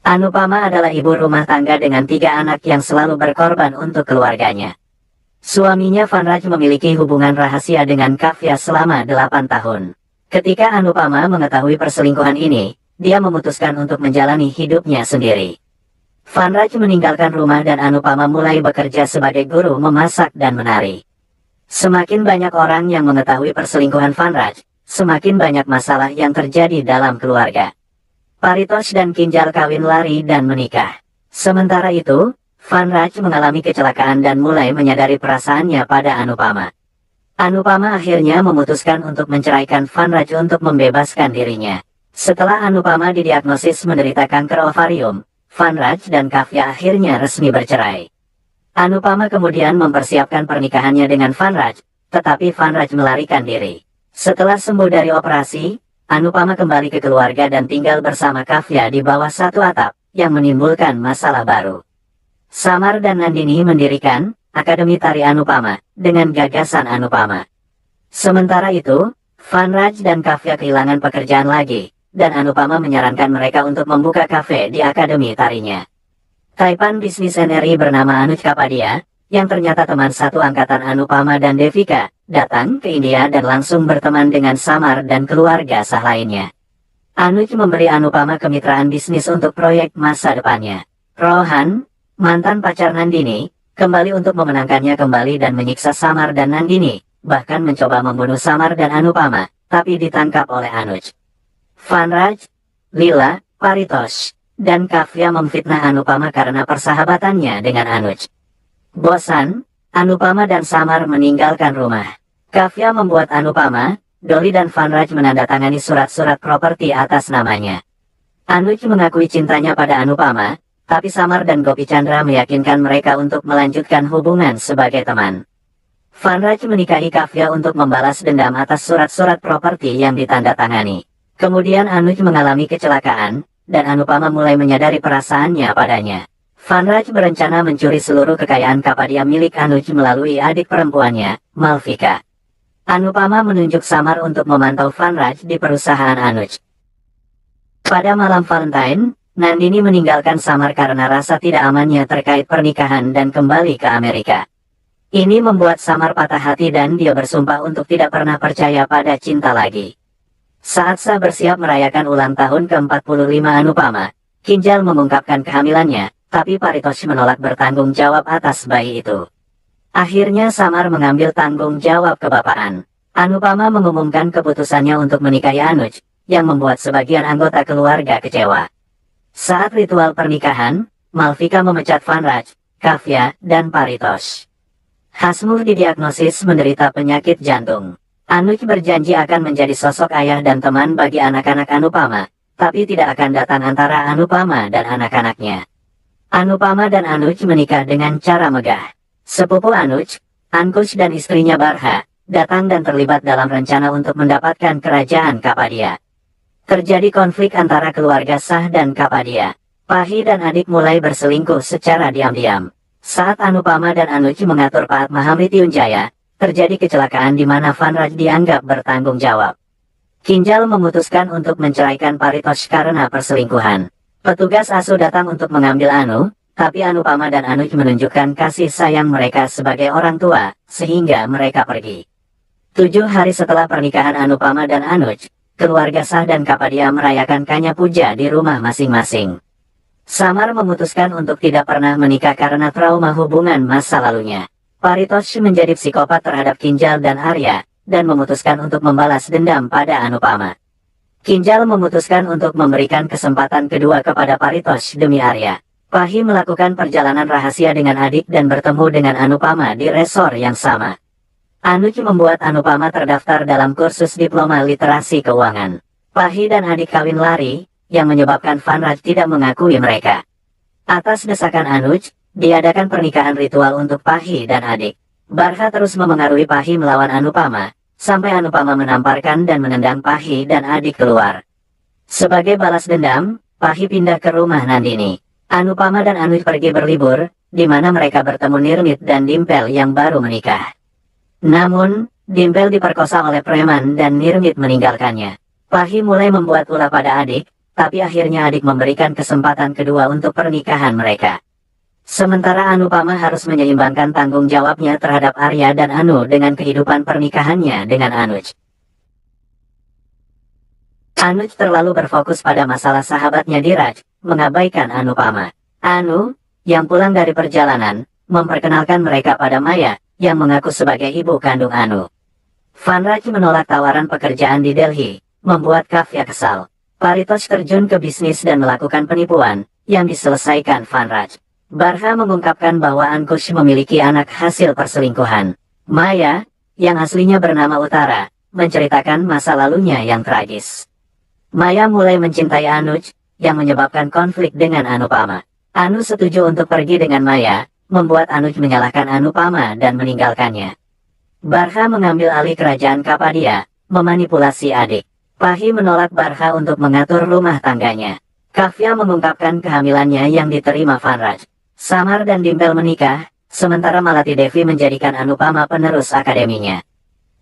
Anupama adalah ibu rumah tangga dengan 3 anak yang selalu berkorban untuk keluarganya. Suaminya Vanraj memiliki hubungan rahasia dengan Kavya selama 8 tahun. Ketika Anupama mengetahui perselingkuhan ini, dia memutuskan untuk menjalani hidupnya sendiri. Vanraj meninggalkan rumah dan Anupama mulai bekerja sebagai guru memasak dan menari. Semakin banyak orang yang mengetahui perselingkuhan Vanraj, semakin banyak masalah yang terjadi dalam keluarga. Paritosh dan Kinjal kawin lari dan menikah. Sementara itu, Vanraj mengalami kecelakaan dan mulai menyadari perasaannya pada Anupama. Anupama akhirnya memutuskan untuk menceraikan Vanraj untuk membebaskan dirinya. Setelah Anupama didiagnosis menderita kanker ovarium, Vanraj dan Kavya akhirnya resmi bercerai. Anupama kemudian mempersiapkan pernikahannya dengan Vanraj, tetapi Vanraj melarikan diri. Setelah sembuh dari operasi, Anupama kembali ke keluarga dan tinggal bersama Kavya di bawah satu atap, yang menimbulkan masalah baru. Samar dan Nandini mendirikan Akademi Tari Anupama, dengan gagasan Anupama. Sementara itu, Vanraj dan Kavya kehilangan pekerjaan lagi, dan Anupama menyarankan mereka untuk membuka kafe di Akademi Tarinya. Taipan bisnis NRI bernama Anuj Kapadia, yang ternyata teman satu angkatan Anupama dan Devika, datang ke India dan langsung berteman dengan Samar dan keluarga sah lainnya. Anuj memberi Anupama kemitraan bisnis untuk proyek masa depannya. Rohan, mantan pacar Nandini, kembali untuk memenangkannya kembali dan menyiksa Samar dan Nandini, bahkan mencoba membunuh Samar dan Anupama, tapi ditangkap oleh Anuj. Vanraj, Lila, Paritosh, dan Kavya memfitnah Anupama karena persahabatannya dengan Anuj. Bosan, Anupama dan Samar meninggalkan rumah. Kavya membuat Anupama, Dolly dan Vanraj menandatangani surat-surat properti atas namanya. Anuj mengakui cintanya pada Anupama, tapi Samar dan Gopi Chandra meyakinkan mereka untuk melanjutkan hubungan sebagai teman. Vanraj menikahi Kavya untuk membalas dendam atas surat-surat properti yang ditandatangani. Kemudian Anuj mengalami kecelakaan, dan Anupama mulai menyadari perasaannya padanya. Vanraj berencana mencuri seluruh kekayaan Kapadia milik Anuj melalui adik perempuannya, Malvika. Anupama menunjuk Samar untuk memantau Vanraj di perusahaan Anuj. Pada malam Valentine, Nandini meninggalkan Samar karena rasa tidak amannya terkait pernikahan dan kembali ke Amerika. Ini membuat Samar patah hati dan dia bersumpah untuk tidak pernah percaya pada cinta lagi. Saat Sah bersiap merayakan ulang tahun ke-45 Anupama, Kinjal mengungkapkan kehamilannya, tapi Paritosh menolak bertanggung jawab atas bayi itu. Akhirnya Samar mengambil tanggung jawab kebapaan. Anupama mengumumkan keputusannya untuk menikahi Anuj, yang membuat sebagian anggota keluarga kecewa. Saat ritual pernikahan, Malvika memecat Vanraj, Kavya, dan Paritosh. Hasmukh didiagnosis menderita penyakit jantung. Anuj berjanji akan menjadi sosok ayah dan teman bagi anak-anak Anupama, tapi tidak akan datang antara Anupama dan anak-anaknya. Anupama dan Anuj menikah dengan cara megah. Sepupu Anuj, Ankush dan istrinya Barha, datang dan terlibat dalam rencana untuk mendapatkan kerajaan Kapadia. Terjadi konflik antara keluarga Sah dan Kapadia. Pahi dan adik mulai berselingkuh secara diam-diam. Saat Anupama dan Anuj mengatur Paat Mahamrityunjaya, terjadi kecelakaan di mana Vanraj dianggap bertanggung jawab. Kinjal memutuskan untuk menceraikan Paritosh karena perselingkuhan. Petugas asuh datang untuk mengambil Anu, tapi Anupama dan Anuj menunjukkan kasih sayang mereka sebagai orang tua, sehingga mereka pergi. 7 hari setelah pernikahan Anupama dan Anuj, keluarga Sah dan Kapadia merayakan Kanya Puja di rumah masing-masing. Samar memutuskan untuk tidak pernah menikah karena trauma hubungan masa lalunya. Paritosh menjadi psikopat terhadap Kinjal dan Arya, dan memutuskan untuk membalas dendam pada Anupama. Kinjal memutuskan untuk memberikan kesempatan kedua kepada Paritosh demi Arya. Pahi melakukan perjalanan rahasia dengan adik dan bertemu dengan Anupama di resor yang sama. Anuj membuat Anupama terdaftar dalam kursus diploma literasi keuangan. Pahi dan adik kawin lari, yang menyebabkan Vanraj tidak mengakui mereka. Atas desakan Anuj, diadakan pernikahan ritual untuk Pahi dan adik. Barha terus memengaruhi Pahi melawan Anupama, sampai Anupama menamparkan dan menendang Pahi dan adik keluar. Sebagai balas dendam, Pahi pindah ke rumah Nandini. Anupama dan Anuj pergi berlibur, di mana mereka bertemu Nirmit dan Dimpel yang baru menikah. Namun, Dimpel diperkosa oleh preman dan Nirmit meninggalkannya. Pahi mulai membuat ulah pada adik, tapi akhirnya adik memberikan kesempatan kedua untuk pernikahan mereka. Sementara Anupama harus menyeimbangkan tanggung jawabnya terhadap Arya dan Anu dengan kehidupan pernikahannya dengan Anuj. Anuj terlalu berfokus pada masalah sahabatnya Diraj, mengabaikan Anupama. Anu, yang pulang dari perjalanan, memperkenalkan mereka pada Maya, yang mengaku sebagai ibu kandung Anu. Vanraj menolak tawaran pekerjaan di Delhi, membuat Kavya kesal. Paritosh terjun ke bisnis dan melakukan penipuan, yang diselesaikan Vanraj. Barha mengungkapkan bahwa Ankush memiliki anak hasil perselingkuhan. Maya, yang aslinya bernama Utara, menceritakan masa lalunya yang tragis. Maya mulai mencintai Anuj, yang menyebabkan konflik dengan Anupama. Anu setuju untuk pergi dengan Maya, membuat Anuj menyalahkan Anupama dan meninggalkannya. Barha mengambil alih kerajaan Kapadia, memanipulasi adik. Pahi menolak Barha untuk mengatur rumah tangganya. Kavya mengungkapkan kehamilannya yang diterima Vanraj. Samar dan Dimpel menikah, sementara Malati Devi menjadikan Anupama penerus akademinya.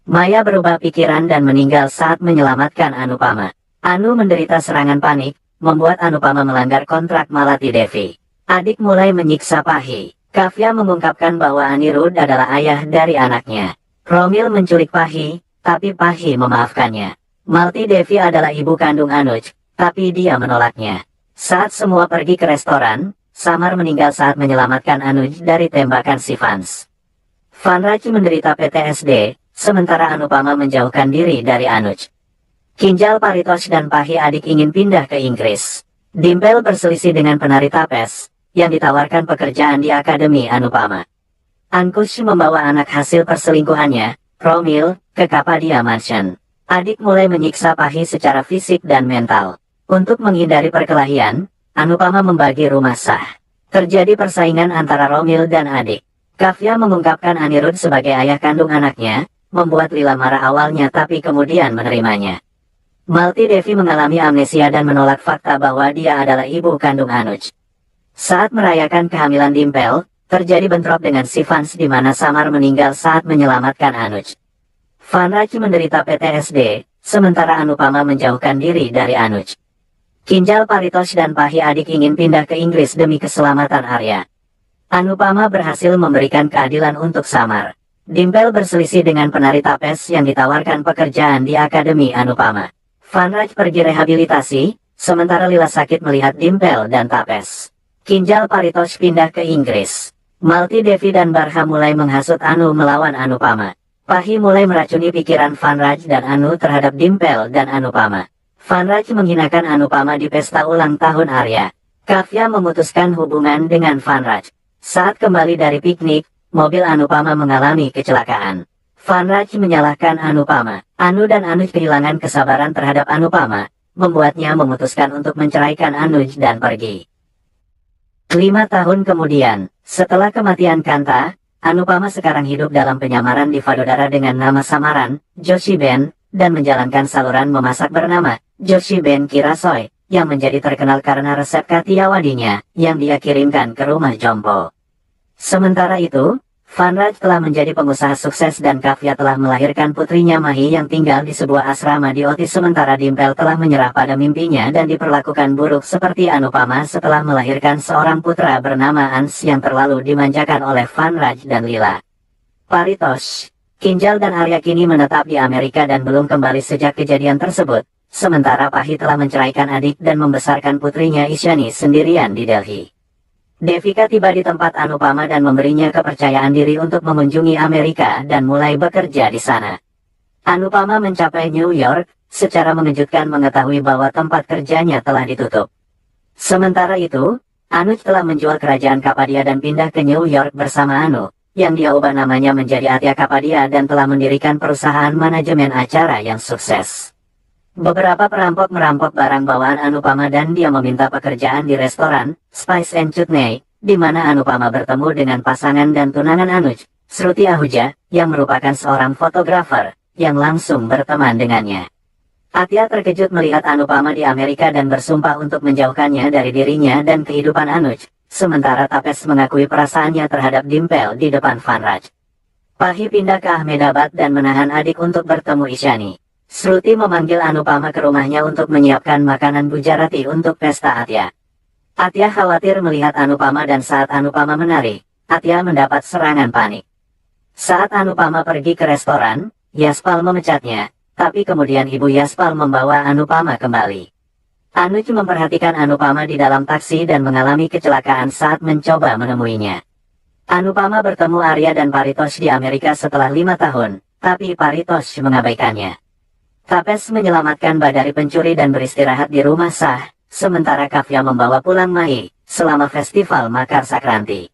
Maya berubah pikiran dan meninggal saat menyelamatkan Anupama. Anu menderita serangan panik, membuat Anupama melanggar kontrak Malati Devi. Adik mulai menyiksa Pahi. Kavya mengungkapkan bahwa Anirudh adalah ayah dari anaknya. Romil menculik Pahi, tapi Pahi memaafkannya. Malati Devi adalah ibu kandung Anuj, tapi dia menolaknya. Saat semua pergi ke restoran, Samar meninggal saat menyelamatkan Anuj dari tembakan si Vans. Vanraj menderita PTSD, sementara Anupama menjauhkan diri dari Anuj. Kinjal Paritosh dan Pahi adik ingin pindah ke Inggris. Dimpel berselisih dengan penari tapes, yang ditawarkan pekerjaan di Akademi Anupama. Ankush membawa anak hasil perselingkuhannya, Romil, ke Kapadia Mansion. Adik mulai menyiksa Pahi secara fisik dan mental. Untuk menghindari perkelahian, Anupama membagi rumah sah. Terjadi persaingan antara Romil dan adik. Kavya mengungkapkan Anirudh sebagai ayah kandung anaknya, membuat Lila marah awalnya tapi kemudian menerimanya. Malati Devi mengalami amnesia dan menolak fakta bahwa dia adalah ibu kandung Anuj. Saat merayakan kehamilan Dimpel, terjadi bentrok dengan si Vans di mana Samar meninggal saat menyelamatkan Anuj. Vanraj menderita PTSD, sementara Anupama menjauhkan diri dari Anuj. Kinjal Paritosh dan Pahi adik ingin pindah ke Inggris demi keselamatan Arya. Anupama berhasil memberikan keadilan untuk Samar. Dimpel berselisih dengan penari tapes yang ditawarkan pekerjaan di Akademi Anupama. Vanraj pergi rehabilitasi, sementara Lila sakit melihat Dimpel dan tapes. Kinjal Paritosh pindah ke Inggris. Malati Devi dan Barha mulai menghasut Anu melawan Anupama. Pahi mulai meracuni pikiran Vanraj dan Anu terhadap Dimpel dan Anupama. Vanraj menghinakan Anupama di pesta ulang tahun Arya. Kavya memutuskan hubungan dengan Vanraj. Saat kembali dari piknik, mobil Anupama mengalami kecelakaan. Vanraj menyalahkan Anupama. Anu dan Anuj kehilangan kesabaran terhadap Anupama, membuatnya memutuskan untuk menceraikan Anuj dan pergi. 5 tahun kemudian, setelah kematian Kanta, Anupama sekarang hidup dalam penyamaran di Vadodara dengan nama samaran, Joshi Ben, dan menjalankan saluran memasak bernama, Joshi Ben Kirasoy, yang menjadi terkenal karena resep katiyawadinya, yang dia kirimkan ke rumah Jompo. Sementara itu, Vanraj telah menjadi pengusaha sukses dan Kavya telah melahirkan putrinya Mahi yang tinggal di sebuah asrama di Otis sementara Dimpel telah menyerah pada mimpinya dan diperlakukan buruk seperti Anupama setelah melahirkan seorang putra bernama Ans yang terlalu dimanjakan oleh Vanraj dan Lila. Paritosh, Kinjal dan Arya kini menetap di Amerika dan belum kembali sejak kejadian tersebut, sementara Pahi telah menceraikan adik dan membesarkan putrinya Isyani sendirian di Delhi. Devika tiba di tempat Anupama dan memberinya kepercayaan diri untuk mengunjungi Amerika dan mulai bekerja di sana. Anupama mencapai New York, secara mengejutkan mengetahui bahwa tempat kerjanya telah ditutup. Sementara itu, Anuj telah menjual kerajaan Kapadia dan pindah ke New York bersama Anu, yang dia ubah namanya menjadi Atya Kapadia dan telah mendirikan perusahaan manajemen acara yang sukses. Beberapa perampok merampok barang bawaan Anupama dan dia meminta pekerjaan di restoran, Spice and Chutney, di mana Anupama bertemu dengan pasangan dan tunangan Anuj, Shruti Ahuja, yang merupakan seorang fotografer, yang langsung berteman dengannya. Atya terkejut melihat Anupama di Amerika dan bersumpah untuk menjauhkannya dari dirinya dan kehidupan Anuj, sementara Tapes mengakui perasaannya terhadap Dimpel di depan Vanraj. Pahi pindah ke Ahmedabad dan menahan adik untuk bertemu Isyani. Shruti memanggil Anupama ke rumahnya untuk menyiapkan makanan Gujarati untuk pesta Atya. Atya khawatir melihat Anupama dan saat Anupama menari, Atya mendapat serangan panik. Saat Anupama pergi ke restoran, Yaspal memecatnya, tapi kemudian ibu Yaspal membawa Anupama kembali. Anuj memperhatikan Anupama di dalam taksi dan mengalami kecelakaan saat mencoba menemuinya. Anupama bertemu Arya dan Paritosh di Amerika setelah 5 tahun, tapi Paritosh mengabaikannya. Tapes menyelamatkan Ba dari pencuri dan beristirahat di rumah sah, sementara Kavya membawa pulang Mai, selama festival Makar Sakranti.